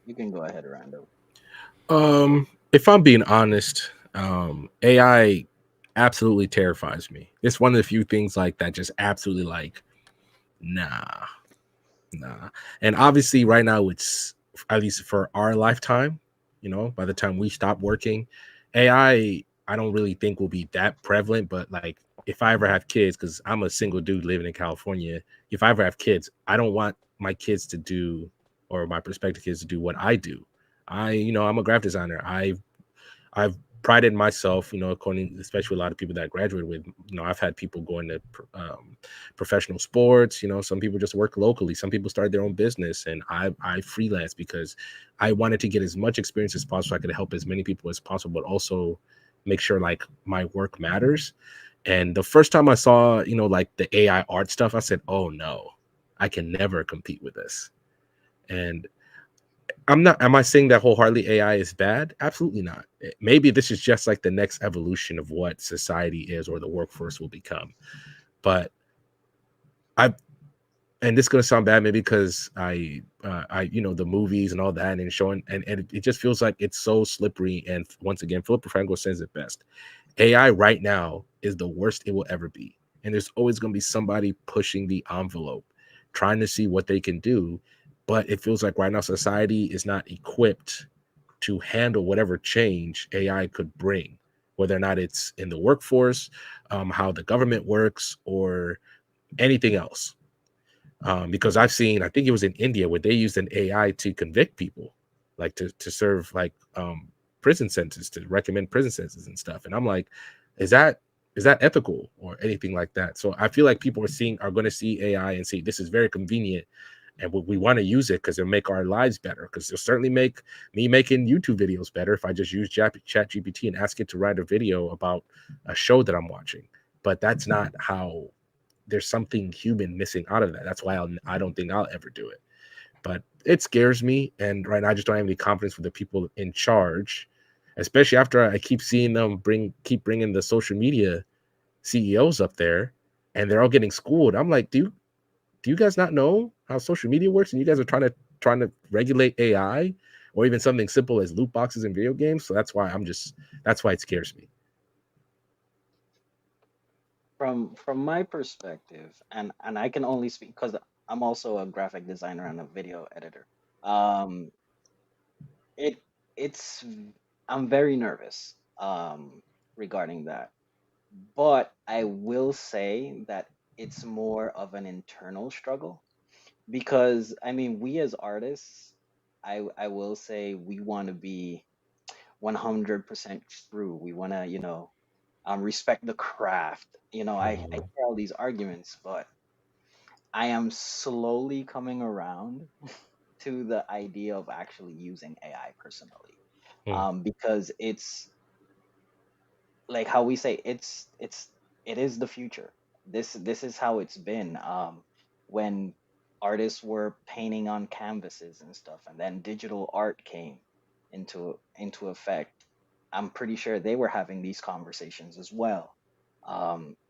You can go ahead, Randall. If I'm being honest, AI absolutely terrifies me. It's one of the few things like that just absolutely like, nah, nah. And obviously, right now, it's at least for our lifetime, by the time we stop working, I don't really think will be that prevalent. But like, if I ever have kids, because I'm a single dude living in California, if I ever have kids, I don't want my kids to do, or my prospective kids to do what I do. I'm a graphic designer. I've prided myself, according, especially a lot of people that I graduated with. I've had people go into professional sports. Some people just work locally. Some people started their own business, and I freelance because I wanted to get as much experience as possible. So I could help as many people as possible, but also make sure like my work matters. And the first time I saw, like the AI art stuff, I said, "Oh no, I can never compete with this." And am I saying that wholeheartedly AI is bad? Absolutely not. Maybe this is just like the next evolution of what society is or the workforce will become. But I and this is gonna sound bad maybe because the movies and all that and showing and it just feels like it's so slippery. And once again, Philip Franco says it best. AI right now is the worst it will ever be. And there's always gonna be somebody pushing the envelope, trying to see what they can do. But it feels like right now society is not equipped to handle whatever change AI could bring, whether or not it's in the workforce, how the government works, or anything else. Because I've seen, I think it was in India where they used an AI to convict people, like to serve like prison sentences, to recommend prison sentences and stuff. And I'm like, is that is that ethical or anything like that? So I feel like people are going to see AI and see this is very convenient, and we want to use it because it'll make our lives better. Because it'll certainly make me making YouTube videos better if I just use Chat GPT and ask it to write a video about a show that I'm watching. But that's not how. There's something human missing out of that. That's why I don't think I'll ever do it. But it scares me, and right now I just don't have any confidence with the people in charge, especially after I keep seeing them keep bringing the social media CEOs up there, and they're all getting schooled. I'm like, do you guys not know how social media works, and you guys are trying to regulate AI or even something simple as loot boxes in video games? So that's why it scares me. From my perspective, and I can only speak because I'm also a graphic designer and a video editor. Um, it it's I'm very nervous regarding that, but I will say that it's more of an internal struggle because I mean we as artists, I will say we want to be 100% true. We want to, respect the craft. I Mhm. hear all these arguments, but I am slowly coming around to the idea of actually using AI personally. Mm. Because it's like how we say it is the future. This is how it's been. When artists were painting on canvases and stuff, and then digital art came into effect. I'm pretty sure they were having these conversations as well.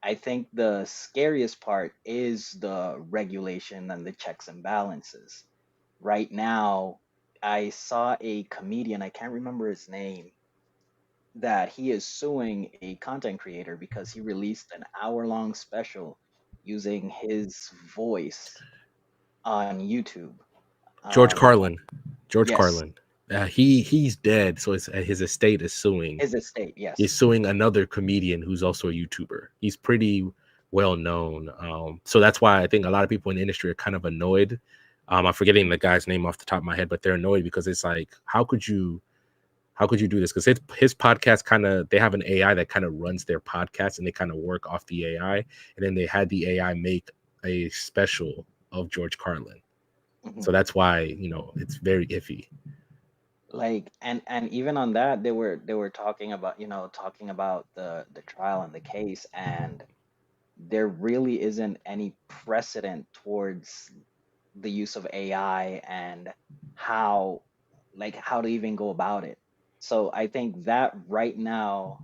I think the scariest part is the regulation and the checks and balances. Right now, I saw a comedian, I can't remember his name, that he is suing a content creator because he released an hour-long special using his voice on YouTube. George I, Carlin. George yes, Carlin. He's dead, so his estate is suing. his estate, He's yes. suing another comedian who's also a YouTuber. He's pretty well known, so that's why I think a lot of people in the industry are kind of annoyed. I'm forgetting the guy's name off the top of my head, but they're annoyed because it's like, how could you do this? Because his podcast kind of, they have an AI that kind of runs their podcast, and they kind of work off the AI, and then they had the AI make a special of George Carlin. Mhm. So that's why it's very iffy. Like and even on that they were talking about the trial and the case, and there really isn't any precedent towards the use of AI and how how to even go about it. So I think that right now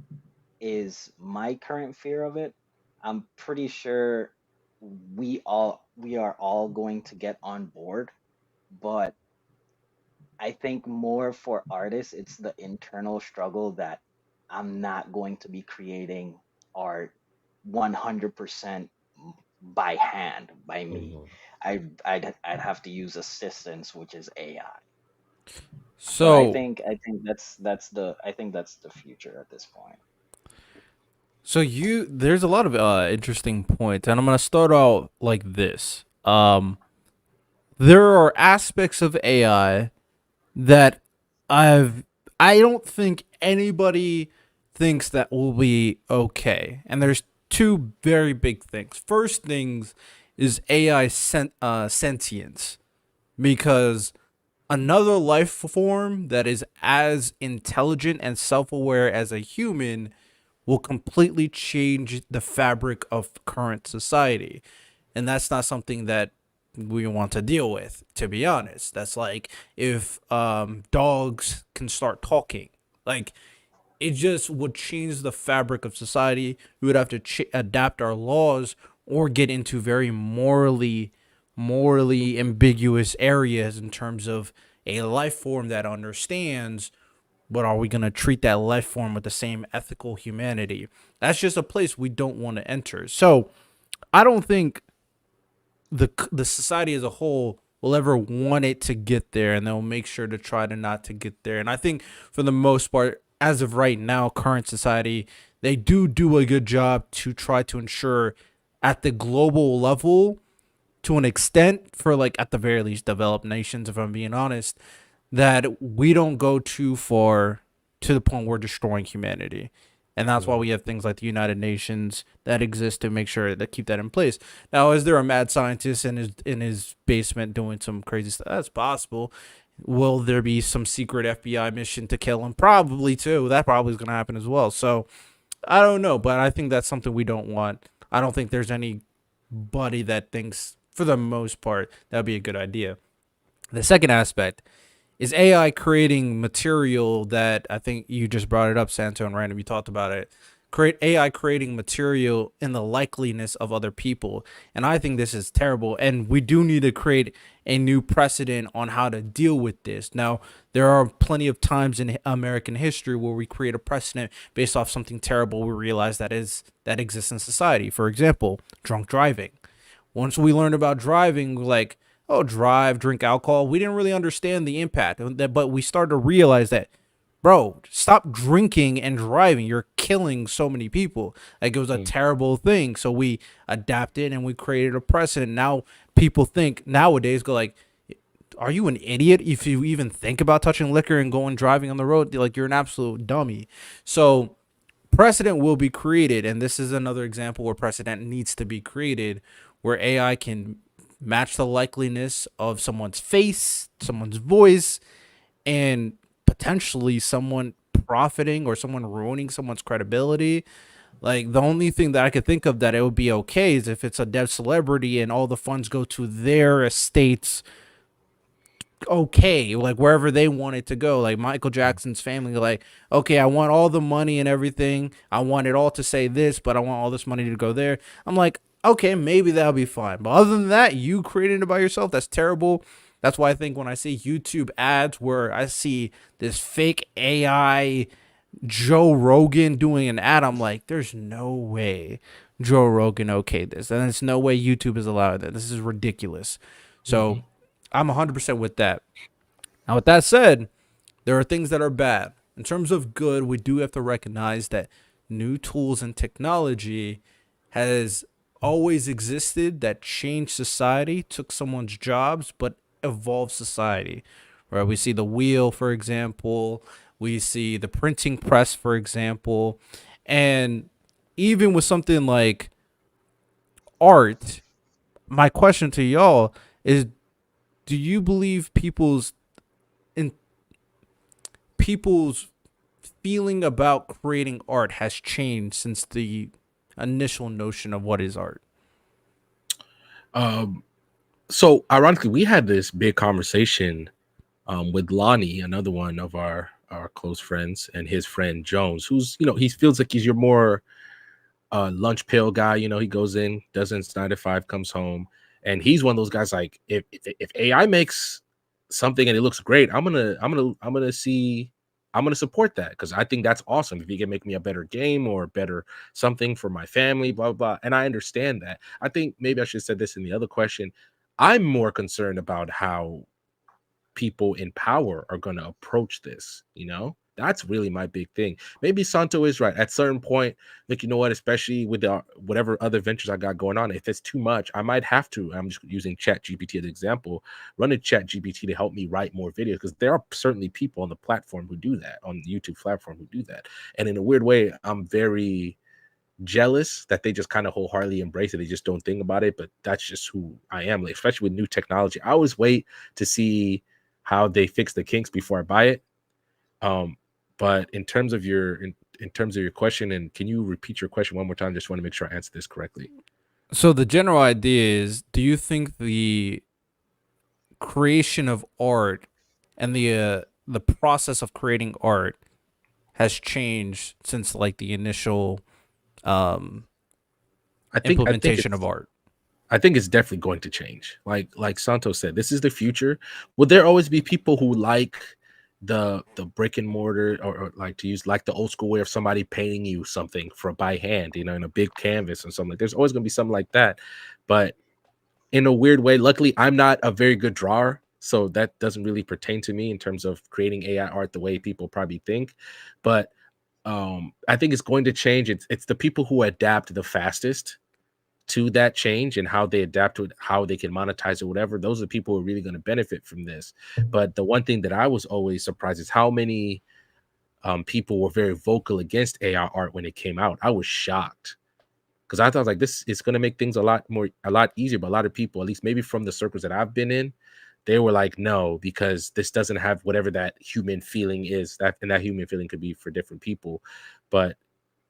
is my current fear of it. I'm pretty sure we are all going to get on board, but I think more for artists, it's the internal struggle that I'm not going to be creating art 100% by hand by me. Mhm. I'd have to use assistance, which is AI. But So I think that's the future at this point. so you there's a lot of interesting points, and I'm gonna start out like this. There are aspects of AI that I've I don't think anybody thinks that will be okay. And there's two very big things. First things is AI sentience, because another life form that is as intelligent and self-aware as a human will completely change the fabric of current society. And that's not something that we want to deal with, to be honest. That's like if dogs can start talking. Like, it just would change the fabric of society. We would have to adapt our laws or get into very morally ambiguous areas in terms of a life form that understands, but are we going to treat that life form with the same ethical humanity? That's just a place we don't want to enter. So I don't think the society as a whole will ever want it to get there, and they'll make sure to try to not to get there. And I think for the most part, as of right now, current society, they do a good job to try to ensure at the global level, to an extent, for like at the very least developed nations, if I'm being honest, that we don't go too far to the point where we're destroying humanity. And that's why Mhm. we have things like the United Nations that exist to make sure that keep that in place. Now, is there a mad scientist in his basement doing some crazy stuff? That's possible. Will there be some secret FBI mission to kill him? Probably too. That probably is going to happen as well. So I don't know, but I think that's something we don't want. I don't think there's anybody that thinks, for the most part, that would be a good idea. The second aspect is AI creating material that I think you just brought it up, Santo and Random. You talked about it. Create AI creating material in the likeliness of other people. And I think this is terrible. And we do need to create a new precedent on how to deal with this. Now, there are plenty of times in American history where we create a precedent based off something terrible we realize that exists in society. For example, drunk driving. Once we learned about driving, like, oh, drive, drink alcohol, we didn't really understand the impact. But we started to realize that, bro, stop drinking and driving. You're killing so many people. Like, it was a Mhm. terrible thing. So we adapted and we created a precedent. Now people think nowadays, go like, are you an idiot if you even think about touching liquor and going driving on the road? Like, you're an absolute dummy. So precedent will be created, and this is another example where precedent needs to be created, where AI can match the likeliness of someone's face, someone's voice, and potentially someone profiting or someone ruining someone's credibility. Like, the only thing that I could think of that it would be okay is if it's a dead celebrity and all the funds go to their estates, okay, like wherever they want it to go. Like Michael Jackson's family, like, okay, I want all the money and everything. I want it all to say this, but I want all this money to go there. I'm like, okay, maybe that'll be fine. But other than that, you creating it by yourself, that's terrible. That's why I think when I see YouTube ads where I see this fake AI Joe Rogan doing an ad, I'm like, there's no way Joe Rogan okayed this. And there's no way YouTube is allowed that. This is ridiculous. So Mhm. I'm 100% with that. Now, with that said, there are things that are bad. In terms of good, we do have to recognize that new tools and technology has always existed that changed society, took someone's jobs, but evolved society. Right? We see the wheel, for example. We see the printing press, for example. And even with something like art, my question to y'all is, do you believe in people's feeling about creating art has changed since the initial notion of what is art? Um, so ironically, we had this big conversation with Lonnie, another one of our close friends, and his friend Jones, who's he feels like he's your more lunch pail guy. He goes in, does his 9 to 5, comes home, and he's one of those guys like if AI makes something and it looks great, I'm gonna support that because I think that's awesome. If you can make me a better game or better something for my family, blah blah. And I understand that. I think maybe I should have said this in the other question. I'm more concerned about how people in power are going to approach this, that's really my big thing. Maybe Santo is right at certain point, like, you know what, especially with the whatever other ventures I got going on, if it's too much, I might have to, I'm just using Chat GPT as an example, run a Chat GPT to help me write more videos, because there are certainly people on the platform who do that, on the YouTube platform who do that. And in a weird way, I'm very jealous that they just kind of wholeheartedly embrace it. They just don't think about it, but that's just who I am. Like, especially with new technology, I always wait to see how they fix the kinks before I buy it. Um, but in terms of your question, and can you repeat your question one more time? Just want to make sure I answer this correctly. So the general idea is, do you think the creation of art and the process of creating art has changed since like the initial um I think I think implementation of it's art? I think it's definitely going to change. Like Santos said, this is the future. Will there always be people who like the brick and mortar, or like to use like the old school way of somebody painting you something for by hand, in a big canvas or something? Like, there's always going to be something like that. But in a weird way, luckily, I'm not a very good drawer, so that doesn't really pertain to me in terms of creating AI art the way people probably think. But I think it's going to change. It's the people who adapt the fastest to that change and how they adapt to it, how they can monetize it, whatever. Those are the people who are really going to benefit from this. But the one thing that I was always surprised is how many people were very vocal against AI art when it came out. I was shocked because I thought, like, this is going to make things a lot easier. But a lot of people, at least maybe from the circles that I've been in, they were like, no, because this doesn't have whatever that human feeling is. And that human feeling could be for different people. But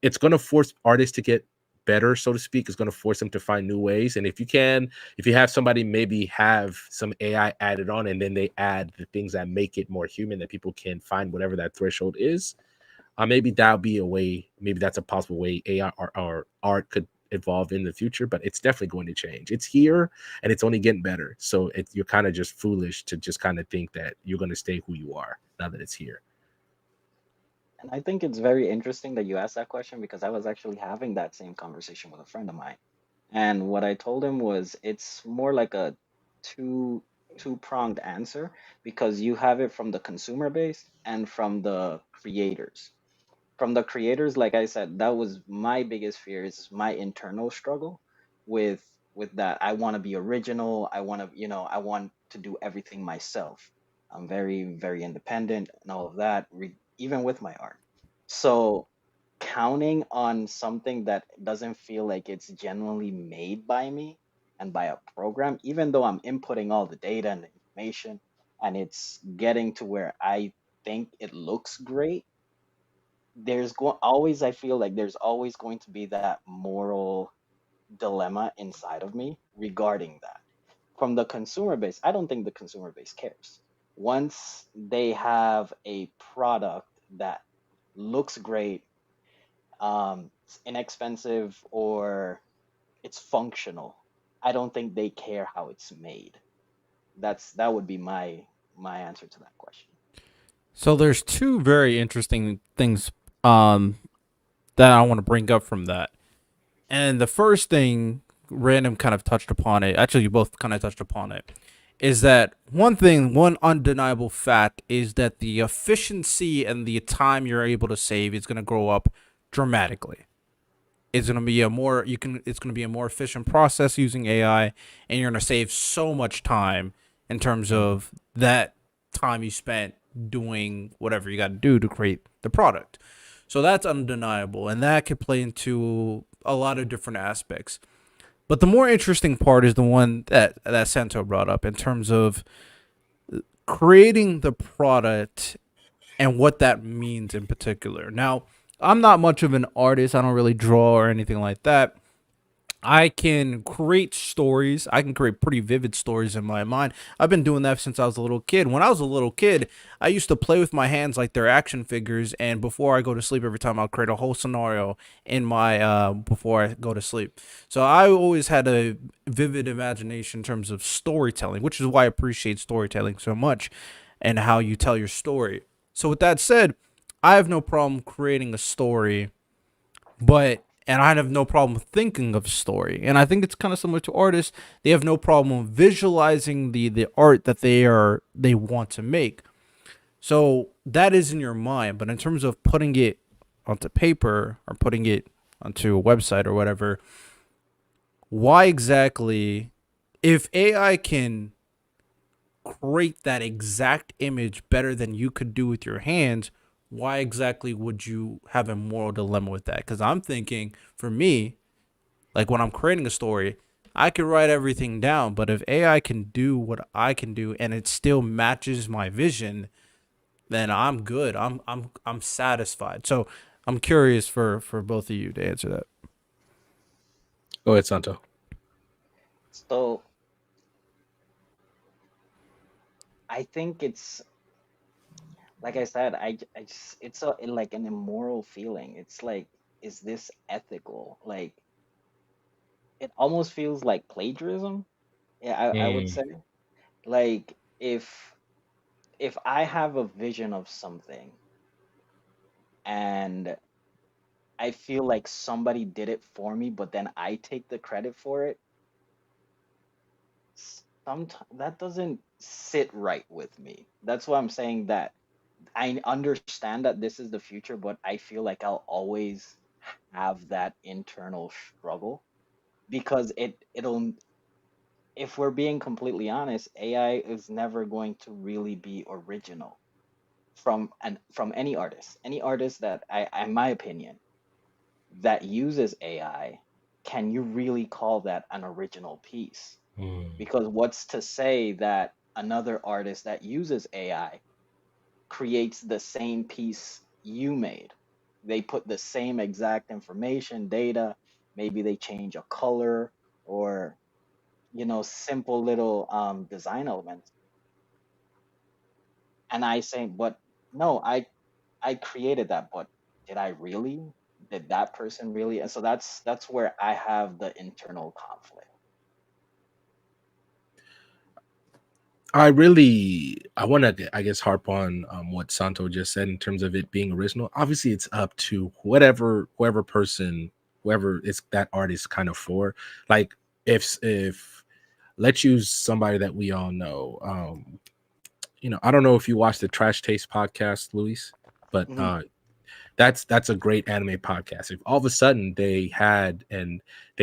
it's going to force artists to get better, so to speak. It's going to force them to find new ways. And if you have somebody maybe have some AI added on, and then they add the things that make it more human, that people can find whatever that threshold is, maybe that'll be a way. Maybe that's a possible way AI or art could evolve in the future. But it's definitely going to change. It's here, and it's only getting better. So you're kind of just foolish to just kind of think that you're going to stay who you are now that it's here. And I think it's very interesting that you asked that question because I was actually having that same conversation with a friend of mine. And what I told him was it's more like a two two-pronged answer because you have it from the consumer base and from the creators. From the creators, like I said, that was my biggest fear, is my internal struggle with that. I want to be original. I want to, I want to do everything myself. I'm very, very independent and all of that, even with my art. So counting on something that doesn't feel like it's genuinely made by me and by a program, even though I'm inputting all the data and the information and it's getting to where I think it looks great, always, I feel like there's always going to be that moral dilemma inside of me regarding that. From the consumer base, I don't think the consumer base cares. Once they have a product that looks great, it's inexpensive, or it's functional, I don't think they care how it's made. That would be my answer to that question. So there's two very interesting things um that I want to bring up from that. And the first thing, Random kind of touched upon it. Actually, you both kind of touched upon it. Is that one undeniable fact is that the efficiency and the time you're able to save is going to grow up dramatically. It's going to be it's going to be a more efficient process using AI, and you're going to save so much time in terms of that time you spent doing whatever you got to do to create the product. So that's undeniable, and that could play into a lot of different aspects. But the more interesting part is the one that Santo brought up in terms of creating the product and what that means in particular. Now, I'm not much of an artist. I don't really draw or anything like that. I can create stories. I can create pretty vivid stories in my mind. I've been doing that since I was a little kid. When I was a little kid, I used to play with my hands like they're action figures, and before I go to sleep, every time I'll create a whole scenario in my before I go to sleep. So I always had a vivid imagination in terms of storytelling, which is why I appreciate storytelling so much and how you tell your story. So with that said, I have no problem creating a story, but and I have no problem thinking of story. And I think it's kind of similar to artists. They have no problem visualizing the art that they want to make. So that is in your mind. But in terms of putting it onto paper or putting it onto a website or whatever, why exactly, if AI can create that exact image better than you could do with your hands, why exactly would you have a moral dilemma with that? Because I'm thinking, for me, like when I'm creating a story, I can write everything down, but if AI can do what I can do and it still matches my vision, then I'm good. I'm satisfied. So I'm curious for both of you to answer that. Go ahead, Santo. So I think it's like I said, I just it's like an immoral feeling. It's like, is this ethical? Like it almost feels like plagiarism. Yeah, I would Mm, say. Like if I have a vision of something and I feel like somebody did it for me, but then I take the credit for it, sometimes that doesn't sit right with me. That's why I'm saying that I understand that this is the future, but I feel like I'll always have that internal struggle because it'll, if we're being completely honest, AI is never going to really be original from any artist that in my opinion, that uses AI, can you really call that an original piece? mm. Because what's to say that another artist that uses AI creates the same piece you made? They put the same exact information, data, maybe they change a color or, simple little design elements. And I say, but no, I created that, but did I really? Did that person really? And so that's where I have the internal conflict. I want to, I guess, harp on what Santo just said in terms of it being original. Obviously, it's up to whoever person, whoever is that artist kind of for. Like, if let's use somebody that we all know. I don't know if you watch the Trash Taste podcast, Luis, but Mhm. that's a great anime podcast. If all of a sudden they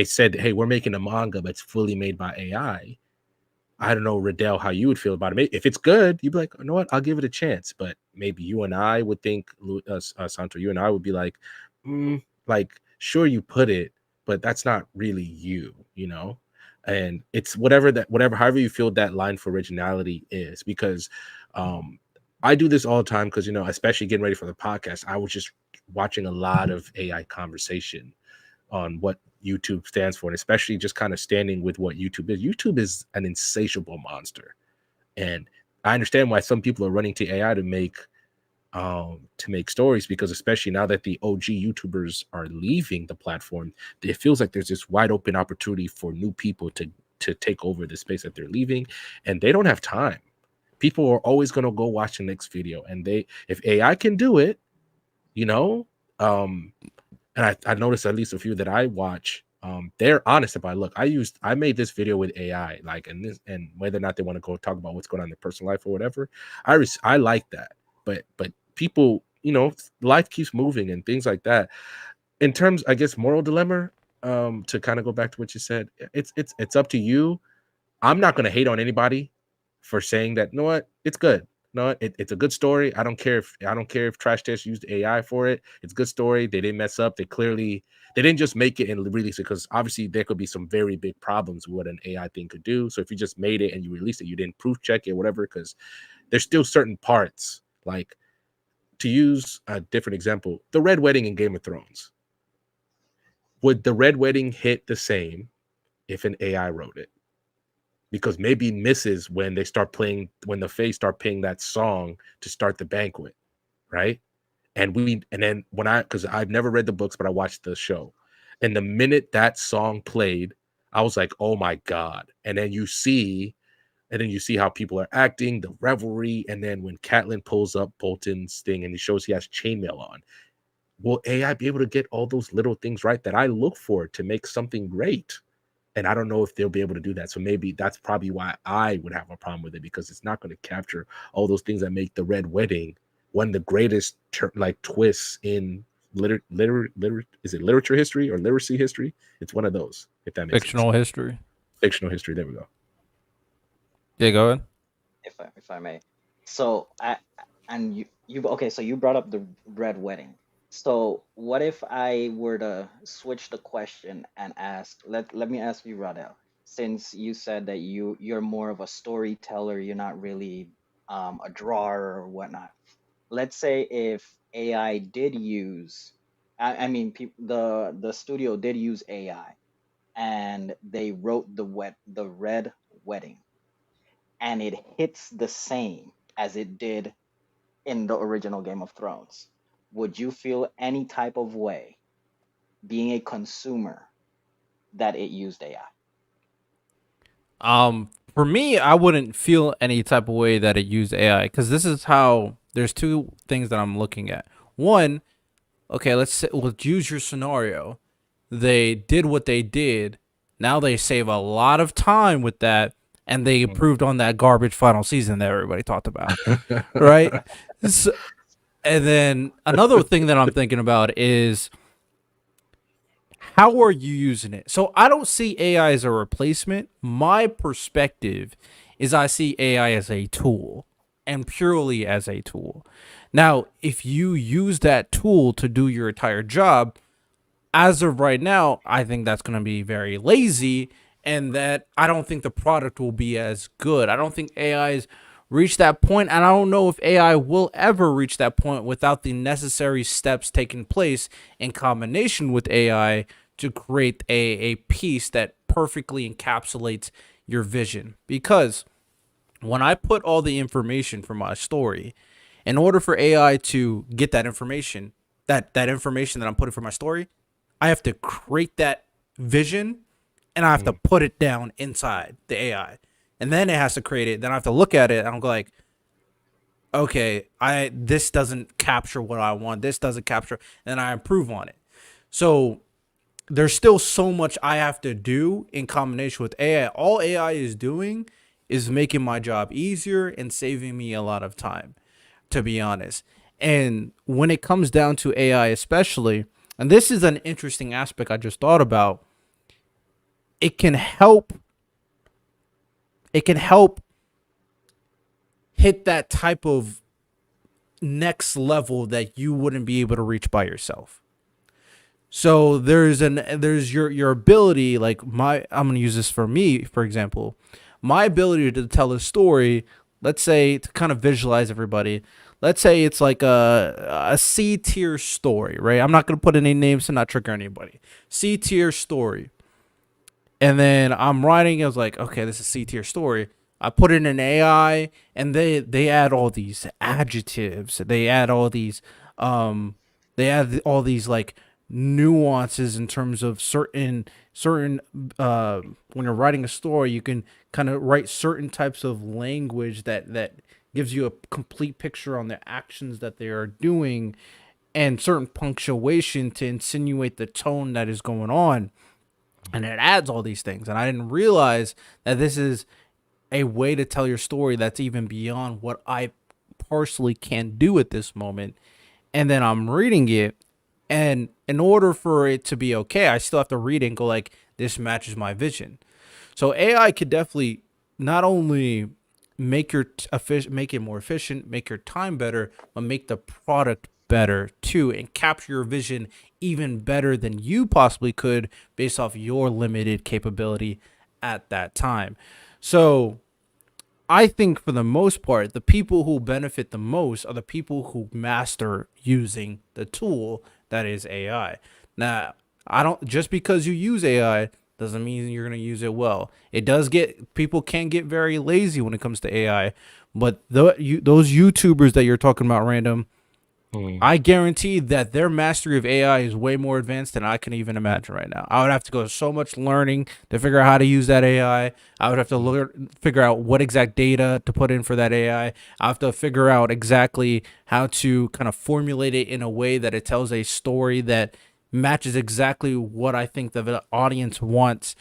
said, hey, we're making a manga that's fully made by I don't know, Riddell, how you would feel about it. If it's good, you'd be like, you know what, I'll give it a chance. But maybe you and I would think, Santo, you and I would be like, like, sure, you put it, but that's not really you. And it's whatever, however you feel that line for originality is, because um, I do this all the time because, especially getting ready for the podcast, I was just watching a lot of AI conversation on what YouTube stands for, and especially just kind of standing with what YouTube is. YouTube is an insatiable monster, and I understand why some people are running to AI to make stories, because especially now that the OG YouTubers are leaving the platform, it feels like there's this wide open opportunity for new people to take over the space that they're leaving, and they don't have time. People are always going to go watch the next video, and if AI can do it, you know, um, and I noticed at least a few that I watch, they're honest about, look, I made this video with AI, like, and whether or not they want to go talk about what's going on in their personal life or whatever, I like that. But people, life keeps moving and things like that. In terms, I guess, moral dilemma, to kind of go back to what you said, it's up to you. I'm not going to hate on anybody for saying that. You know what? It's good. No, it's a good story. I don't care if Trash Test used AI for it. It's a good story. They didn't mess up. They didn't just make it and release it, because obviously there could be some very big problems with what an AI thing could do. So if you just made it and you released it, you didn't proof check it, whatever, because there's still certain parts, like, to use a different example, the Red Wedding in Game of Thrones. Would the Red Wedding hit the same if an AI wrote it? Because maybe it misses when they start playing, when the Fae start playing that song to start the banquet, right? And then when because I've never read the books, but I watched the show, and the minute that song played, I was like, oh my god. And then you see how people are acting, the revelry, and then when Catelyn pulls up Bolton's thing and he shows he has chainmail on, will AI be able to get all those little things right that I look for to make something great? And I don't know if they'll be able to do that. So maybe that's probably why I would have a problem with it, because it's not going to capture all those things that make the Red Wedding one of the greatest like twists in is it literature history or literacy history? It's one of those, if that makes any sense. Fictional history. Fictional history. There we go. Yeah, go ahead. if I may. So and you okay, so you brought up the red wedding. So what if I were to switch the question and ask, let me ask you, Radel, since you said that you're more of a storyteller, you're not really a drawer or whatnot. Let's say if AI did use, I mean, the studio did use AI and they wrote the red wedding, and it hits the same as it did in the original Game of Thrones, would you feel any type of way, being a consumer, that it used AI? For me, I wouldn't feel any type of way that it used AI, because this is how there's two things that I'm looking at. One, okay, let's use your scenario. They did what they did. Now they save a lot of time with that, and they improved on that garbage final season that everybody talked about, right? So, and then another thing that I'm thinking about is, how are you using it? So I don't see AI as a replacement. My perspective is I see AI as a tool, and purely as a tool. Now, if you use that tool to do your entire job, as of right now, I think that's going to be very lazy, and that I don't think the product will be as good. I don't think AI's reached that point, and I don't know if AI will ever reach that point without the necessary steps taking place in combination with AI to create a piece that perfectly encapsulates your vision. Because when I put all the information for my story, in order for AI to get that information, that information that I'm putting for my story, I have to create that vision, and I have to put it down inside the AI. And then it has to create it. Then I have to look at it and I'm like, okay, this doesn't capture what I want. This doesn't capture, and I improve on it. So there's still so much I have to do in combination with AI. All AI is doing is making my job easier and saving me a lot of time, to be honest. And when it comes down to AI, especially, and this is an interesting aspect I just thought about, it can help. It can help hit that type of next level that you wouldn't be able to reach by yourself. So there's your ability, like I'm gonna use this for me, for example, my ability to tell a story. Let's say, to kind of visualize everybody. Let's say it's like a C tier story, right? I'm not gonna put any names to not trigger anybody. C tier story, and then I'm writing. I was like, okay, this is C tier story. I put in an AI, and they add all these adjectives. They add all these like nuances in terms of certain when you're writing a story, you can kind of write certain types of language that gives you a complete picture on the actions that they are doing, and certain punctuation to insinuate the tone that is going on, and it adds all these things. And I didn't realize that this is a way to tell your story that's even beyond what I personally can do at this moment. And then I'm reading it, and in order for it to be okay, I still have to read it and go like, this matches my vision. So AI could definitely not only make make it more efficient, make your time better, but make the product better too, and capture your vision even better than you possibly could based off your limited capability at that time. So I think for the most part, the people who benefit the most are the people who master using the tool that is AI. Now, I don't just because you use AI doesn't mean you're going to use it well. It does get people can get very lazy when it comes to AI, but those YouTubers that you're talking about, random, Hmm. I guarantee that their mastery of AI is way more advanced than I can even imagine right now. I would have to go so much learning to figure out how to use that AI. I would have to figure out what exact data to put in for that AI. I have to figure out exactly how to kind of formulate it in a way that it tells a story that matches exactly what I think the audience wants.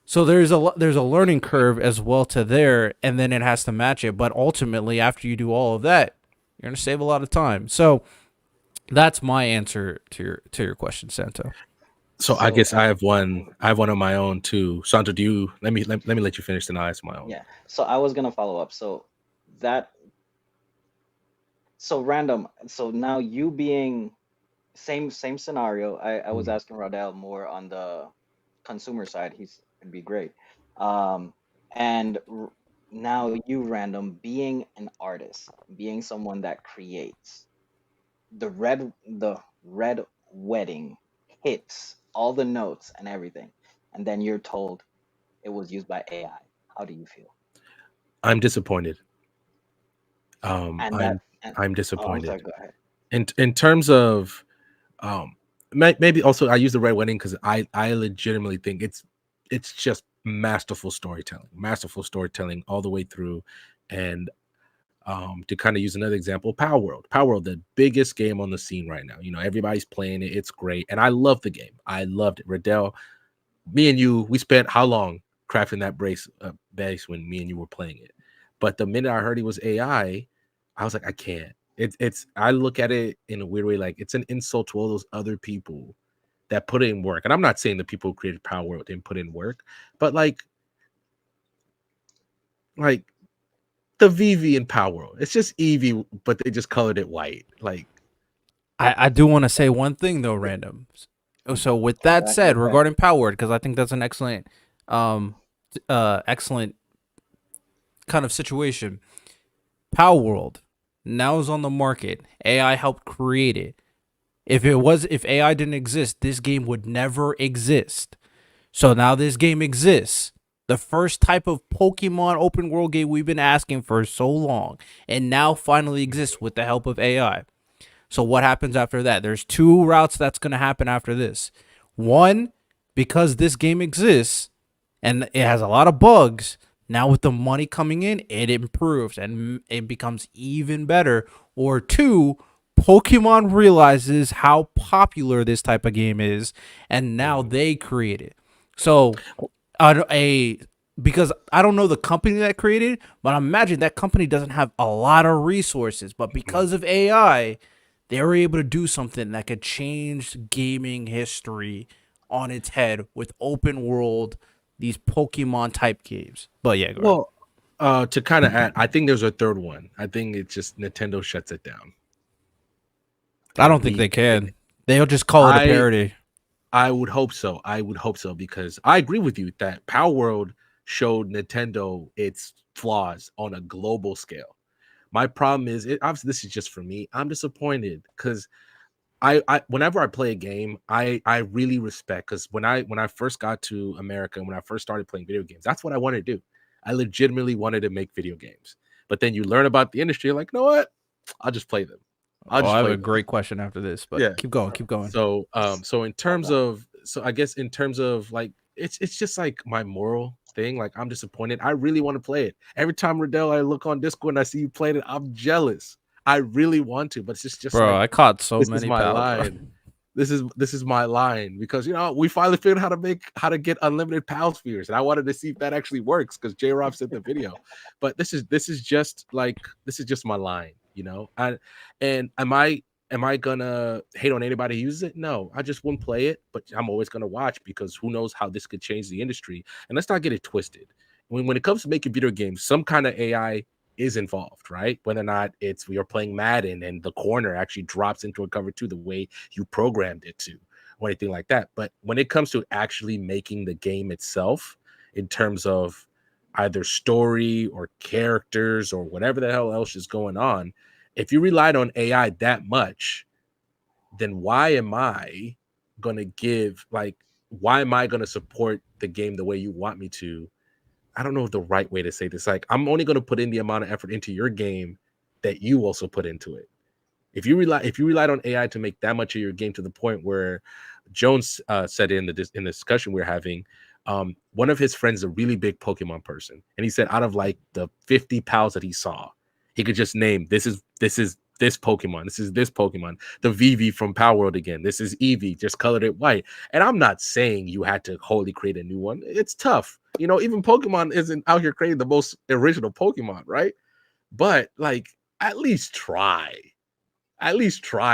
So there's a learning curve as well to there, and then it has to match it. But ultimately, after you do all of that, you're gonna save a lot of time. So that's my answer to your question, Santo. So I So guess I have one. I have one of my own too. Santo, do you let me let you finish, then I'll ask my own. yeah, so I was gonna follow up. That so random. So now you being same scenario. I was Mhm. asking Rodell more on the consumer side. It'd be great. Um, and now you random being an artist, being someone that creates the red wedding hits all the notes and everything, and then you're told it was used by AI. How do you feel? I'm disappointed. And that I'm and I'm oh, I'm sorry. disappointed. Go ahead. In terms of maybe also I use the red wedding because I legitimately think it's just masterful storytelling all the way through. And to kind of use another example, Power World, the biggest game on the scene right now. You know, everybody's playing it. It's great, and I love the game. I loved it. Riddell, me and you, we spent how long crafting that base when me and you were playing it. But the minute I heard he was I was like, I can't. It's I look at it in a weird way, like it's an insult to all those other people that put in work. And I'm not saying the people who created Power World didn't put in work, but like the VV in Power World, it's just Eevee, but they just colored it white. Like, I do want to say one thing though, random. So with that Go said, ahead. regarding Powered, because I think that's an um, excellent kind of situation. Power World now is on the market. AI helped create it. If AI didn't exist, this game would never exist. So now this game exists. The first type of Pokemon open world game we've been asking for so long, and now finally exists with the help of AI. So what happens after that? There's two routes that's going to happen after this. One, because this game exists and it has a lot of bugs, now with the money coming in, it improves and it becomes even better. Or two, Pokemon realizes how popular this type of game is and now mhm. they create it. So a because I don't know the company that created it, but I imagine that company doesn't have a lot of resources. But because of AI, they were able to do something that could change gaming history on its head with open world, these Pokemon type games. But yeah, go ahead. Well, to kind of add, I think there's a third one. I think it's just Nintendo shuts it down. I And don't think they can. They'll just call it a I parody. I would hope so. I would hope so because I agree with you that Power World showed Nintendo its flaws on a global scale. My problem is, obviously this is just for me. I'm disappointed because I whenever I play a game, I really respect, because when I first got to America and when I first started playing video games, that's what I wanted to do. I legitimately wanted to make video games. But then you learn about the industry, you're like, you know what? I'll just play them. I'll Oh, just I have play a them. great question after this, but Yeah. keep going, keep going. So in terms Hold on. of, so I guess in terms of like, it's just like my moral thing. Like, I'm disappointed. I really want to play it. Every time, Riddell, I look on Discord and I see you playing it, I'm jealous. I really want to, but it's just Bro, like, I caught so this is many my pals, bro. line. This is my line, because we finally figured out how to get unlimited pal spheres, and I wanted to see if that actually works because J Rob sent the video. But this is just my line, and am I gonna hate on anybody who uses it? No, I just wouldn't play it, but I'm always gonna watch, because who knows how this could change the industry. And let's not get it twisted. When it comes to making video games, some kind of AI is involved, right? Whether or not it's you're playing Madden and the corner actually drops into a cover two the way you programmed it to, or anything like that. But when it comes to actually making the game itself, in terms of either story or characters or whatever the hell else is going on, if you relied on AI that much, then why am I gonna give like why am I gonna support the game the way you want me to? I don't know the right way to say this. Like, I'm only gonna put in the amount of effort into your game that you also put into it. If you relied on AI to make that much of your game to the point where Jones said in the discussion we are having, one of his friends is a really big Pokemon person, and he said out of like the 50 pals that he saw, he could just name this Pokemon, this is this Pokemon, the Vivi from Power World again, this is Eevee, just colored it white. And I'm not saying you had to wholly create a new one. It's tough, even Pokemon isn't out here creating the most original Pokemon, right? But like, at least try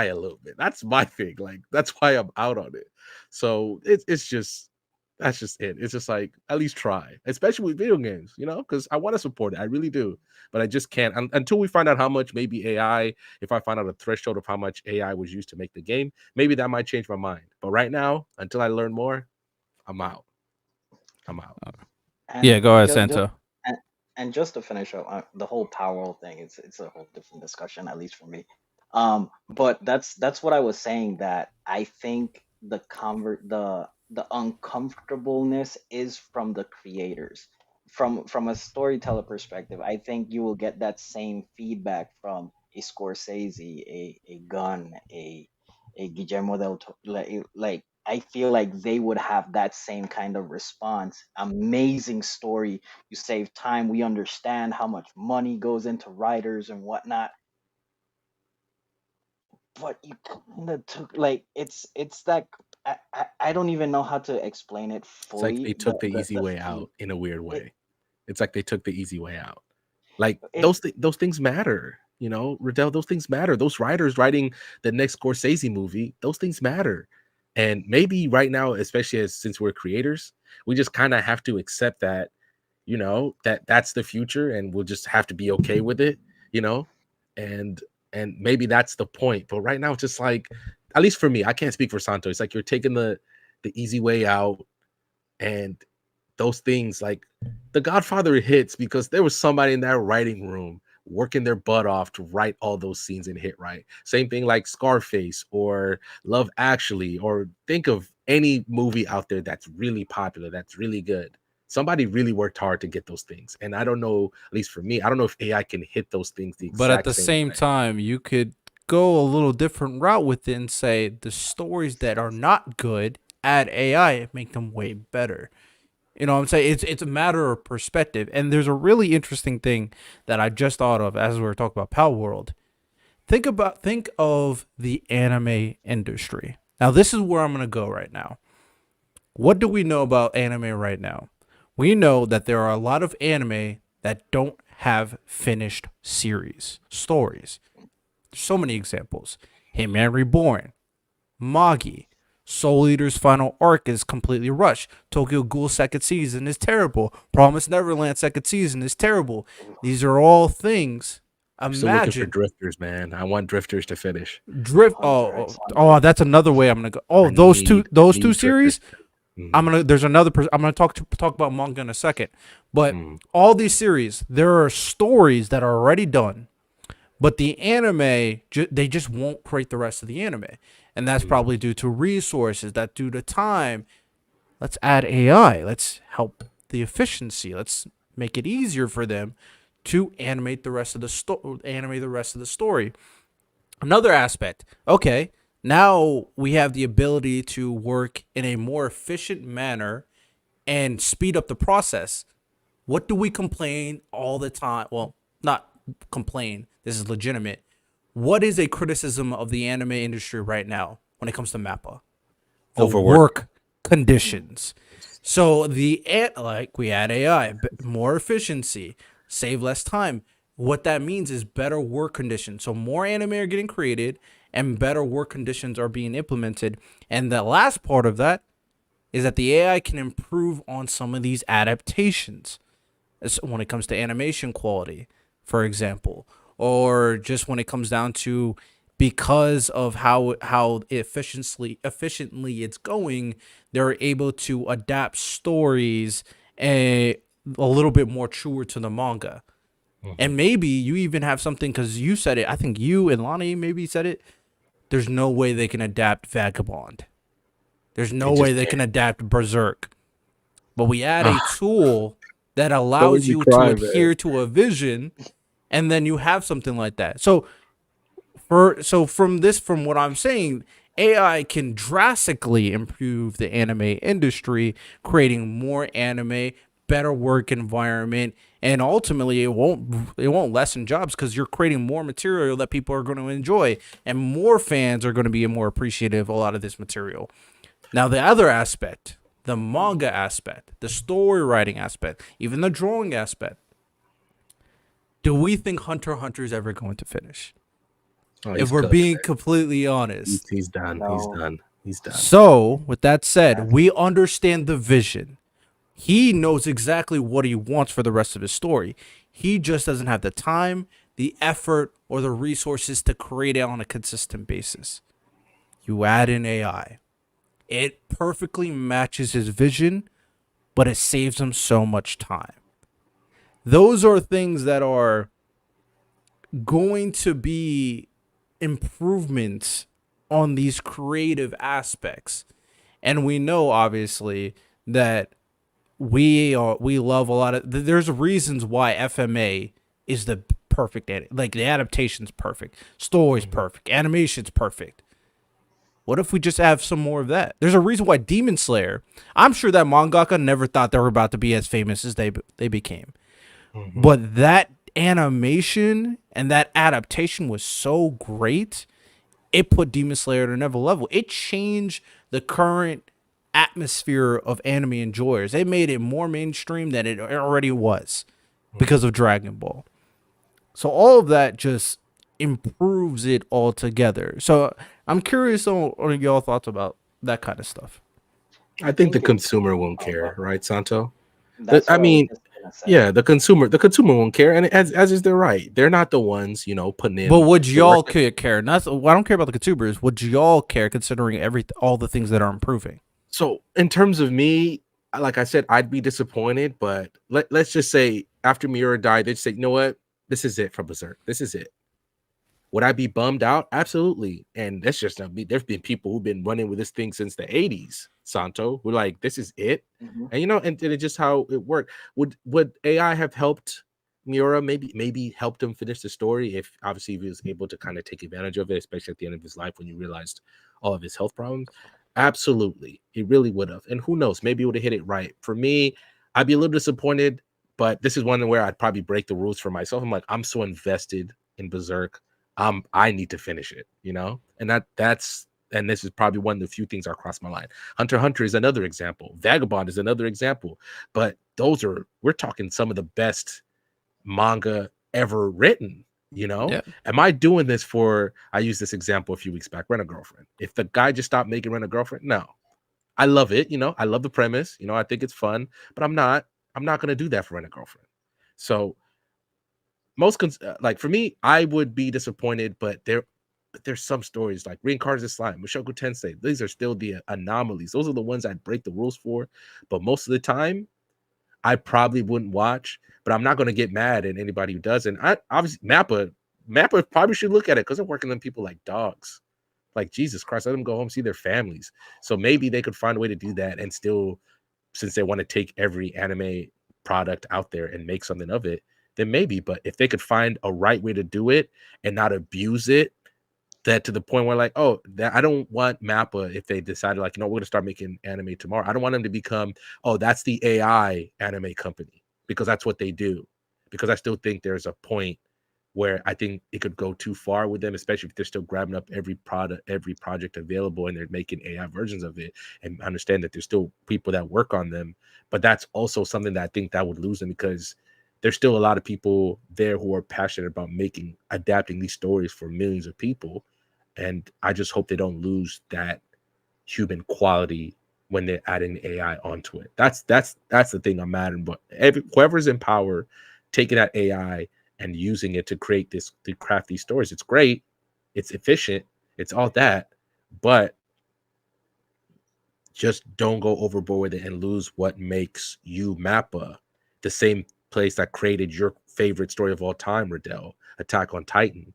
a little bit. That's my thing. Like, that's why I'm out on it. So it's just that's just it. It's just like, at least try, especially with video games, because I want to support it. I really do, but I just can't until we find out how much maybe AI. If I find out a threshold of how much AI was used to make the game, maybe that might change my mind. But right now, until I learn more, I'm out. I'm out. Yeah, And go ahead, just Santa. and, and just to finish up the whole power roll thing, it's a whole different discussion, at least for me. But that's what I was saying, that I think the uncomfortableness is from the creators. From a storyteller perspective, I think you will get that same feedback from a Scorsese, a Gunn, a Guillermo del Toro. Like I feel like they would have that same kind of response. Amazing story. You save time. We understand how much money goes into writers and whatnot. But you kind of took, like, it's like I don't even know how to explain it It's like fully. they took the easy The way fee out in a weird it way. It's like they took the easy way out. Like, it those things matter, Riddell. Those things matter. Those writers writing the next Scorsese movie, those things matter. And maybe right now, especially since we're creators, we just kind of have to accept that, that's the future, and we'll just have to be okay with it, you know. And maybe that's the point. But right now, it's just like, at least for me, I can't speak for Santo. It's like you're taking the easy way out, and those things like The Godfather hits because there was somebody in that writing room working their butt off to write all those scenes and hit right. Same thing like Scarface or Love Actually, or think of any movie out there that's really popular, that's really good. Somebody really worked hard to get those things. And I don't know, at least for me, I don't know if AI can hit those things the But at exact the same same way. time, you could go a little different route with it and say the stories that are not good, add AI, make them way better. You know what I'm saying? It's a matter of perspective. And there's a really interesting thing that I just thought of as we were talking about Power World. Think of the anime industry. Now this is where I'm gonna go right now. What do we know about anime right now? We know that there are a lot of anime that don't have finished series, stories. So many examples. Hitman Reborn, Magi, Soul Eater's final arc is completely rushed. Tokyo Ghoul second season is terrible. Promise Neverland second season is terrible. These are all things. I'm still looking for Imagine drifters, man. I want drifters to finish. Drift. Hunter X Hunter. That's another way I'm gonna go. Oh, I need I those two need drifters. series. Mhm, There's another person. I'm gonna talk about manga in a second, but mhm, all these series, there are stories that are already done, but the anime they just won't create the rest of the anime, and that's mhm. probably due to resources, that due to time. Let's add AI. Let's help the efficiency. Let's make it easier for them to animate the rest of the story. Another aspect. Okay, now we have the ability to work in a more efficient manner and speed up the process. What do we complain all the time? Well, not complain. This is legitimate. What is a criticism of the anime industry right now when it comes to Mappa? The Overwork. work conditions. So like we add AI, more efficiency, save less time. What that means is better work conditions. So more anime are getting created and better work conditions are being implemented. And the last part of that is that the AI can improve on some of these adaptations when it comes to animation quality, for example, or just when it comes down to, because of how efficiently it's going, they're able to adapt stories a little bit more truer to the manga. Mhm. And maybe you even have something, because you said it. I think you and Lonnie maybe said it. There's no way they can adapt Vagabond. There's no They just way they can can't. adapt Berserk. But we add a Ah, tool that don't make allows me you to cry, man. adhere to a vision, and then you have something like that. So from what I'm saying, AI can drastically improve the anime industry, creating more anime, better work environment, and ultimately it won't lessen jobs because you're creating more material that people are going to enjoy, and more fans are going to be more appreciative of a lot of this material. Now the other aspect, the manga aspect, the story writing aspect, even the drawing aspect. Do we think Hunter x Hunter is ever going to finish? Oh, If he's we're cooked, being man. completely honest. He's done. He's No, done. He's done. So, with that said, that's we understand the vision. He knows exactly what he wants for the rest of his story. He just doesn't have the time, the effort, or the resources to create it on a consistent basis. You add in AI, it perfectly matches his vision, but it saves him so much time. Those are things that are going to be improvements on these creative aspects. And we know obviously that we love a lot of there's reasons why FMA is the perfect like the adaptation's perfect, story's Mhm. perfect, animation's perfect. What if we just have some more of that? There's a reason why Demon Slayer, I'm sure that mangaka never thought they were about to be as famous as they became. Mhm. But that animation and that adaptation was so great. It put Demon Slayer at another level. It changed the current atmosphere of anime enjoyers. It made it more mainstream than it already was because Mhm. of Dragon Ball. So all of that just improves it altogether. So I'm curious on y'all thoughts about that kind of stuff. I I think the think it's. consumer won't Oh, go care, ahead. right, Santo? That's I what I was mean, just gonna say. yeah, the consumer won't care, and as is their right. They're not the ones, putting But in would the work. y'all care? Not I don't care about the consumers. Would y'all care considering all the things that are improving? So in terms of me, like I said, I'd be disappointed, but let's just say after Miura died, they'd say, you know what? This is it for Berserk. This is it. Would I be bummed out? Absolutely. And that's just not me. There's been people who've been running with this thing since the 80s, Santo. We're like, this is it. Hmm. And it's just how it worked. Would AI have helped Miura? Maybe helped him finish the story if obviously he was able to kind of take advantage of it, especially at the end of his life when you realized all of his health problems. Absolutely. He really would have. And who knows, maybe he would have hit it right. For me, I'd be a little disappointed, but this is one where I'd probably break the rules for myself. I'm like, I'm so invested in Berserk. I need to finish it. And and this is probably one of the few things that cross my line. Hunter x Hunter is another example. Vagabond is another example. But we're talking some of the best manga ever written. You know, Yeah. am I doing this for? I used this example a few weeks back. Rent a Girlfriend. If the guy just stopped making Rent a Girlfriend, no, I love it. I love the premise. I think it's fun, but I'm not. I'm not gonna do that for Rent a Girlfriend. So like for me, I would be disappointed, but there's some stories like Reincarnated Slime, Mushoku Tensei. These are still the anomalies. Those are the ones I'd break the rules for. But most of the time, I probably wouldn't watch. But I'm not going to get mad at anybody who does. And I obviously Mappa probably should look at it because they're working on people like dogs. Like Jesus Christ, let them go home see their families. So maybe they could find a way to do that and still, since they want to take every anime product out there and make something of it, then maybe. But if they could find a right way to do it and not abuse it, that to the point where like, oh, that I don't want Mappa if they decided like, we're gonna start making anime tomorrow. I don't want them to become, oh, that's the AI anime company because that's what they do. Because I still think there's a point where I think it could go too far with them, especially if they're still grabbing up every project available and they're making AI versions of it. And understand that there's still people that work on them, but that's also something that I think that would lose them because there's still a lot of people there who are passionate about adapting these stories for millions of people. And I just hope they don't lose that human quality when they're adding AI onto it. That's the thing I'm mad at. But whoever's in power, taking that AI and using it to craft these stories, it's great, it's efficient, it's all that, but just don't go overboard with it and lose what makes you Mappa, the same place that created your favorite story of all time, Riddell, Attack on Titan.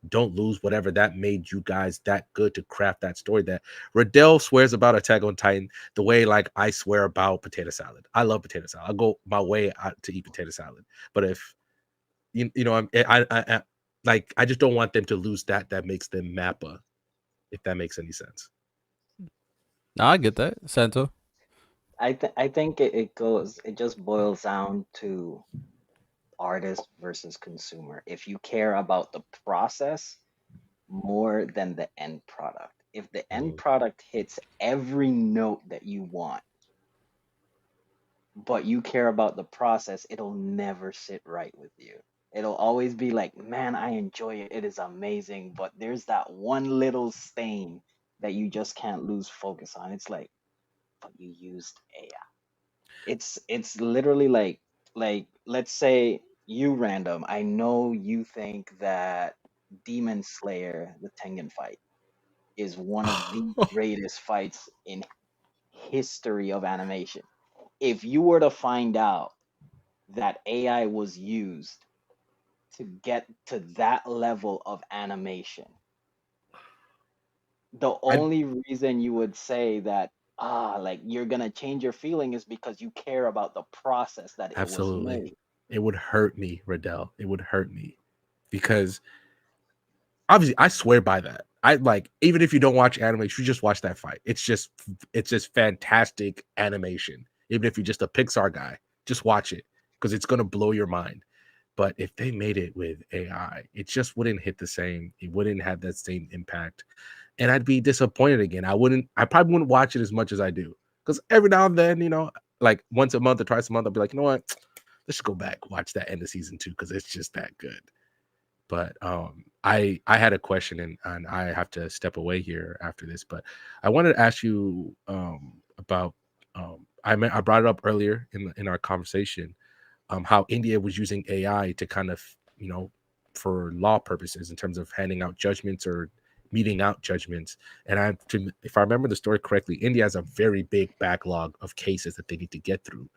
don't lose whatever that made you guys that good to craft that story. That Riddell swears about Attack on Titan the way like I swear about potato salad. I love potato salad. I'll go my way out to eat potato salad. But if you know, I like I just don't want them to lose that makes them Mappa, if that makes any sense. No, I get that, Santo. I think it just boils down to artist versus consumer. If you care about the process more than the end product, if the end Mm. product hits every note that you want, but you care about the process, it'll never sit right with you. It'll always be like, man, I enjoy it. It is amazing. But there's that one little stain that you just can't lose focus on. It's like, but you used AI. It's literally like let's say you random. I know you think that Demon Slayer, the Tengen fight, is one of the greatest fights in history of animation. If you were to find out that AI was used to get to that level of animation, the I only reason you would say that like you're gonna change your feeling is because you care about the process that it was absolutely. made. It would hurt me, Riddell. It would hurt me because obviously I swear by that. I like even if you don't watch anime, you just watch that fight. It's just fantastic animation. Even if you're just a Pixar guy, just watch it because it's gonna blow your mind. But if they made it with AI, it just wouldn't hit the same. It wouldn't have that same impact. And I'd be disappointed again. I probably wouldn't watch it as much as I do. Because every now and then, like once a month or twice a month, I'll be like, you know what? Let's just go back, watch that end of season 2 because it's just that good. But I had a question and I have to step away here after this. But I wanted to ask you about I brought it up earlier in our conversation, how India was using AI to kind of, for law purposes in terms of handing out judgments or meting out judgments. And if I remember the story correctly, India has a very big backlog of cases that they need to get through.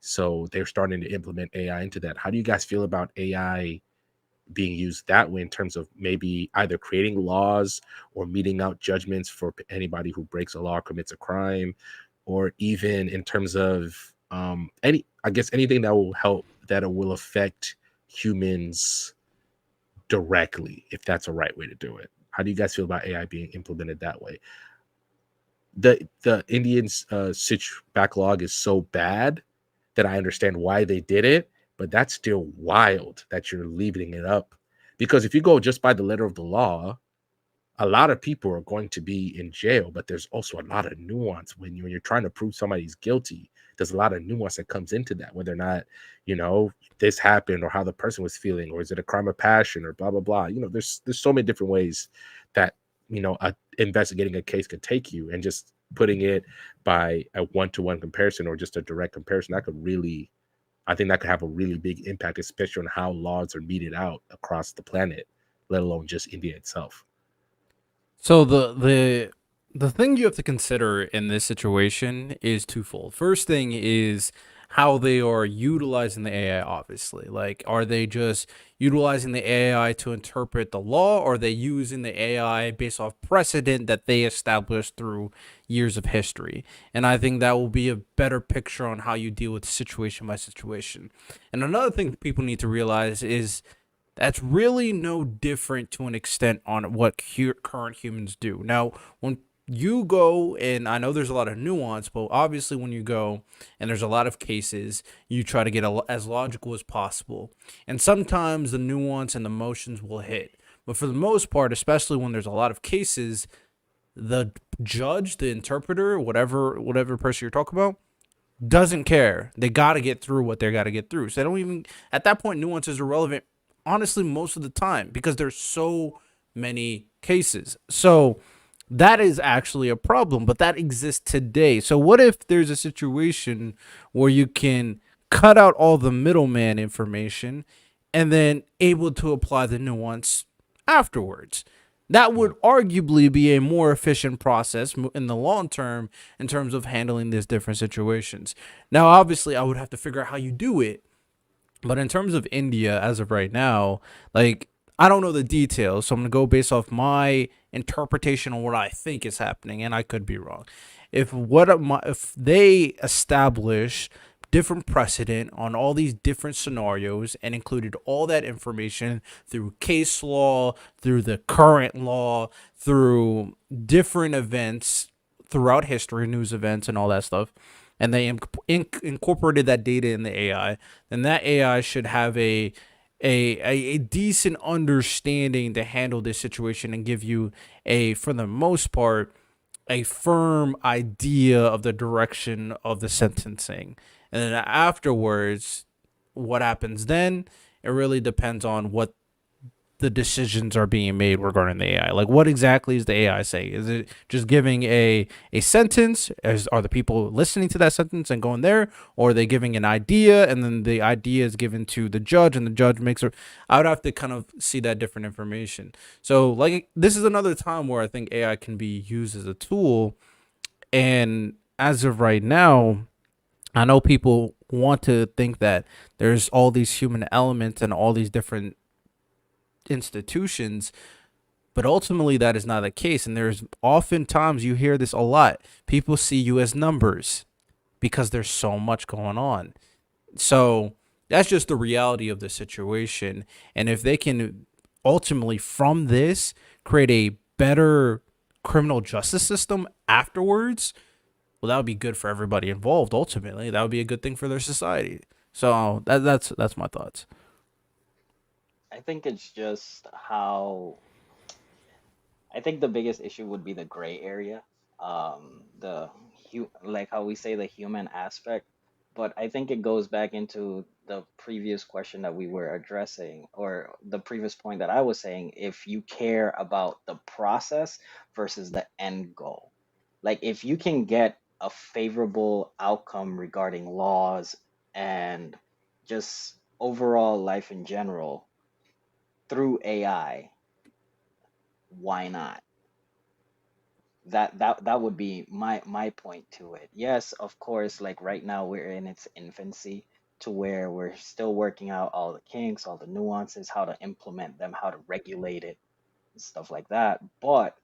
So they're starting to implement AI into that. How do you guys feel about AI being used that way in terms of maybe either creating laws or meting out judgments for anybody who breaks a law or commits a crime, or even in terms of anything that will help, that it will affect humans directly, if that's a right way to do it? How do you guys feel about AI being implemented that way? The Indians backlog is so bad that I understand why they did it, but that's still wild that you're leaving it up. Because if you go just by the letter of the law, a lot of people are going to be in jail, but there's also a lot of nuance when you're trying to prove somebody's guilty. There's a lot of nuance that comes into that, whether or not, this happened or how the person was feeling, or is it a crime of passion or blah, blah, blah. There's so many different ways that, investigating a case could take you, and just putting it by a one-to-one comparison or just a direct comparison, I think that could have a really big impact, especially on how laws are meted out across the planet, let alone just India itself. So the thing you have to consider in this situation is twofold. First thing is how they are utilizing the AI, obviously. Like, are they just utilizing the AI to interpret the law, or are they using the AI based off precedent that they established through years of history? And I think that will be a better picture on how you deal with situation by situation. And another thing people need to realize is that's really no different to an extent on what current humans do. Now, when you go, and I know there's a lot of nuance, but obviously when you go and there's a lot of cases, you try to get as logical as possible. And sometimes the nuance and the emotions will hit. But for the most part, especially when there's a lot of cases, the judge, the interpreter, whatever person you're talking about, doesn't care. They got to get through what they got to get through. So they don't even, at that point, nuance is irrelevant, honestly, most of the time, because there's so many cases. So that is actually a problem, but that exists today. So what if there's a situation where you can cut out all the middleman information and then able to apply the nuance afterwards? That would arguably be a more efficient process in the long term in terms of handling these different situations. Now, obviously, I would have to figure out how you do it, but in terms of India, as of right now, like, I don't know the details, so I'm gonna go based off my interpretation on what I think is happening, and I could be wrong. If they establish different precedent on all these different scenarios and included all that information through case law, through the current law, through different events throughout history, news events, and all that stuff, and they incorporated that data in the AI, then that AI should have a decent understanding to handle this situation and give you for the most part, a firm idea of the direction of the sentencing. And then afterwards, what happens then, it really depends on what the decisions are being made regarding the AI. Like, what exactly is the AI saying? Is it just giving a sentence? Are the people listening to that sentence and going there? Or are they giving an idea and then the idea is given to the judge and the judge makes her? I would have to kind of see that different information. So, like, this is another time where I think AI can be used as a tool. And as of right now, I know people want to think that there's all these human elements and all these different institutions, but ultimately that is not the case. And there's oftentimes, you hear this a lot, people see you as numbers because there's so much going on. So that's just the reality of the situation. And if they can ultimately from this create a better criminal justice system afterwards, well, that would be good for everybody involved. Ultimately, that would be a good thing for their society. So that's my thoughts. I think it's just how I think the biggest issue would be the gray area, like how we say the human aspect. But I think it goes back into the previous question that we were addressing, or the previous point that I was saying. If you care about the process versus the end goal, like if you can get a favorable outcome regarding laws and just overall life in general through AI, why not? That would be my point to it. Yes, of course, like right now we're in its infancy to where we're still working out all the kinks, all the nuances, how to implement them, how to regulate it, and stuff like that. But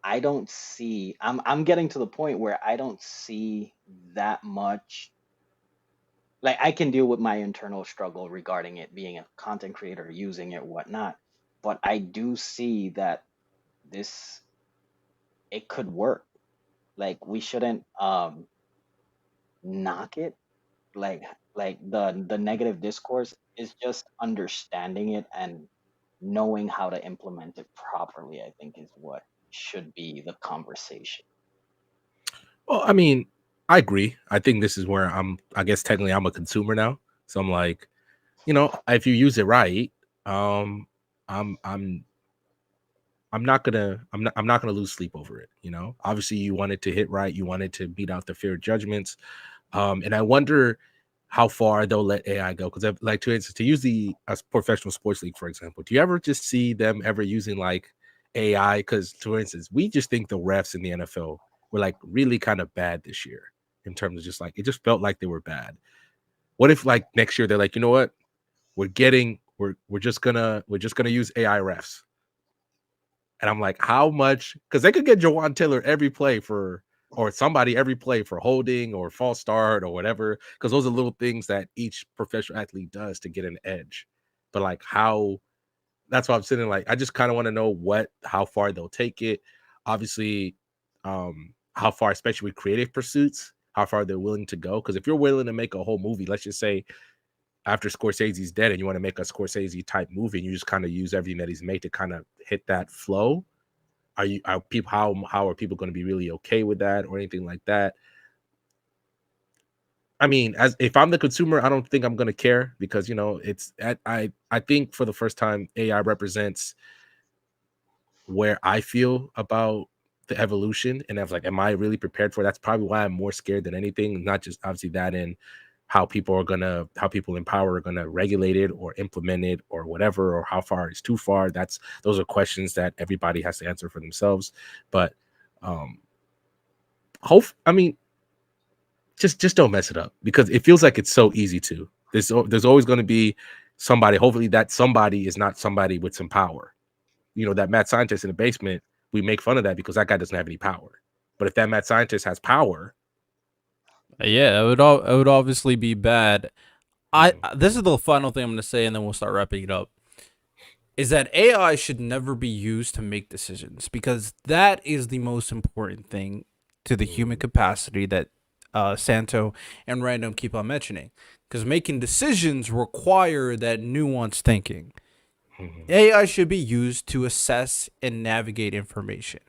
I'm getting to the point where I don't see that much. Like I can deal with my internal struggle regarding it being a content creator, using it, whatnot. But I do see that this it could work. Like we shouldn't knock it. like like the negative discourse is just understanding it and knowing how to implement it properly, I think is what should be the conversation. Well, I mean, I agree. I think this is where I guess technically I'm a consumer now. So I'm like, if you use it right, um, I'm I'm I'm not gonna lose sleep over it. Obviously you want it to hit right, you want it to beat out the fair judgments. And I wonder how far they'll let AI go. Because like to use the professional sports league, for example, do you ever just see them ever using like AI? Because for instance, we just think the refs in the NFL were like really kind of bad this year in terms of just like it just felt like they were bad. What if like next year they're like, you know what? We're just gonna use AI refs. And I'm like, how much? Because they could get Jawan Taylor every play for, or somebody every play for holding or false start or whatever. Because those are little things that each professional athlete does to get an edge. But like, how? That's why I'm sitting like, I just kind of want to know how far they'll take it. Obviously, how far, especially with creative pursuits, how far they're willing to go. Because if you're willing to make a whole movie, let's just say after Scorsese's dead and you want to make a Scorsese type movie and you just kind of use everything that he's made to kind of hit that flow, are people how are people going to be really okay with that or anything like that? I mean, as if I'm the consumer, I don't think I'm going to care because I think for the first time AI represents where I feel about the evolution, and I was like, am I really prepared for it? That's probably why I'm more scared than anything, not just obviously that in how people in power are gonna regulate it or implement it or whatever, or how far is too far. Those are questions that everybody has to answer for themselves. But um I mean, just don't mess it up because it feels like it's so easy to. There's always going to be somebody, hopefully that somebody is not somebody with some power. You know, that mad scientist in the basement, we make fun of that because that guy doesn't have any power. But if that mad scientist has power, Yeah, it would obviously be bad. This is the final thing I'm going to say, and then we'll start wrapping it up. Is that AI should never be used to make decisions, because that is the most important thing to the human capacity that Santo and Random keep on mentioning. Because making decisions require that nuanced thinking. AI should be used to assess and navigate information.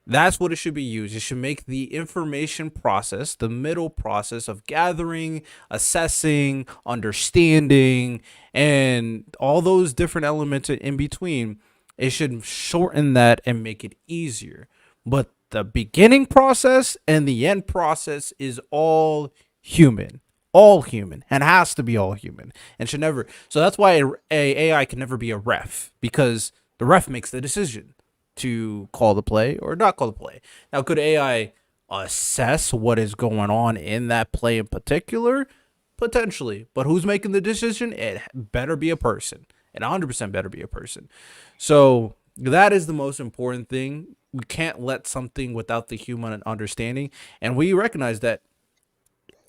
That's what it should be used. It should make the information process, the middle process of gathering, assessing, understanding, and all those different elements in between. It should shorten that and make it easier. But the beginning process and the end process is all human, and has to be all human, and should never. So that's why a AI can never be a ref, because the ref makes the decision to call the play or not call the play. Now, could AI assess what is going on in that play in particular? Potentially. But who's making the decision? It better be a person. It 100% better be a person. So that is the most important thing. We can't let something without the human understanding. And we recognize that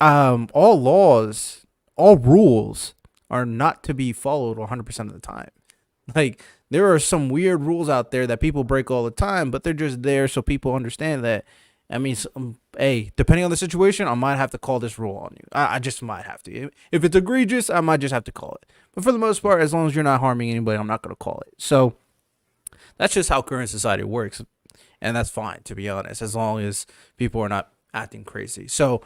all laws, all rules are not to be followed 100% of the time. Like, there are some weird rules out there that people break all the time, but they're just there so people understand that. I mean, hey, depending on the situation, I might have to call this rule on you. I just might have to. If it's egregious, I might just have to call it. But for the most part, as long as you're not harming anybody, I'm not going to call it. So that's just how current society works. And that's fine, to be honest, as long as people are not acting crazy. So,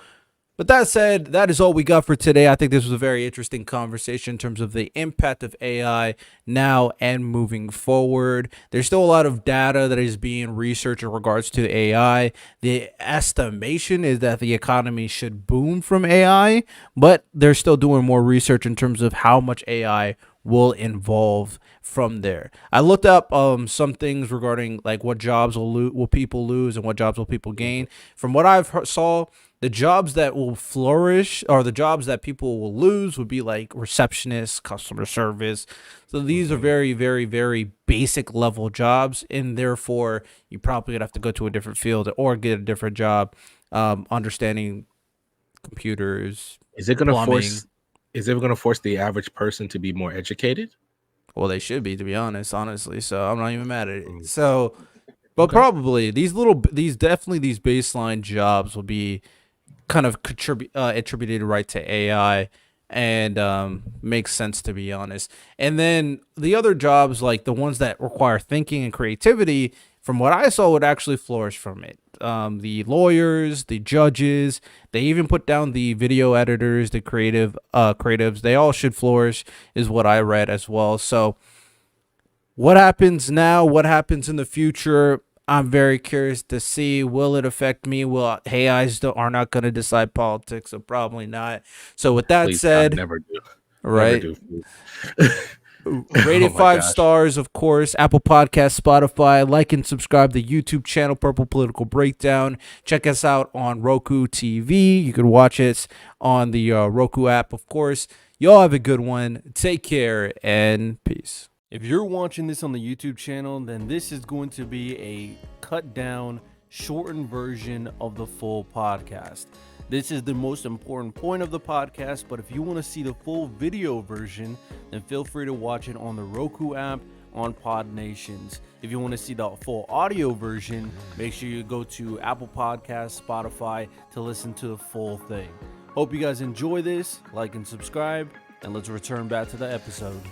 with that said, that is all we got for today. I think this was a very interesting conversation in terms of the impact of AI now and moving forward. There's still a lot of data that is being researched in regards to AI. The estimation is that the economy should boom from AI, but they're still doing more research in terms of how much AI will involve from there. I looked up some things regarding like what jobs will people lose and what jobs will people gain. From what I've saw, the jobs that will flourish, or the jobs that people will lose, would be like receptionists, customer service. So these are very, very, very basic level jobs, and therefore you probably gonna have to go to a different field or get a different job, understanding computers, is it going to plumbing. force the average person to be more educated? Well, they should be, to be honestly. So I'm not even mad at it. So, but Okay. probably these baseline jobs will be kind of attributed right to AI, and makes sense, to be honest. And then the other jobs, like the ones that require thinking and creativity, from what I saw, would actually flourish from it. The lawyers, the judges, they even put down the video editors, the creatives. They all should flourish, is what I read as well. So, what happens now? What happens in the future? I'm very curious to see. Will it affect me? Will AIs are not going to decide politics, so probably not. So with that Please, God, said, never do. Never right, do. rate Oh it my 5 gosh. stars, of course. Apple Podcast, Spotify. Like and subscribe to the YouTube channel Purple Political Breakdown. Check us out on Roku TV. You can watch us on the Roku app, of course. Y'all have a good one. Take care and peace. If you're watching this on the YouTube channel, then this is going to be a cut down, shortened version of the full podcast. This is the most important point of the podcast, but if you want to see the full video version, then feel free to watch it on the Roku app, on Pod Nations. If you want to see the full audio version, make sure you go to Apple Podcasts, Spotify to listen to the full thing. Hope you guys enjoy this, like and subscribe, and let's return back to the episode.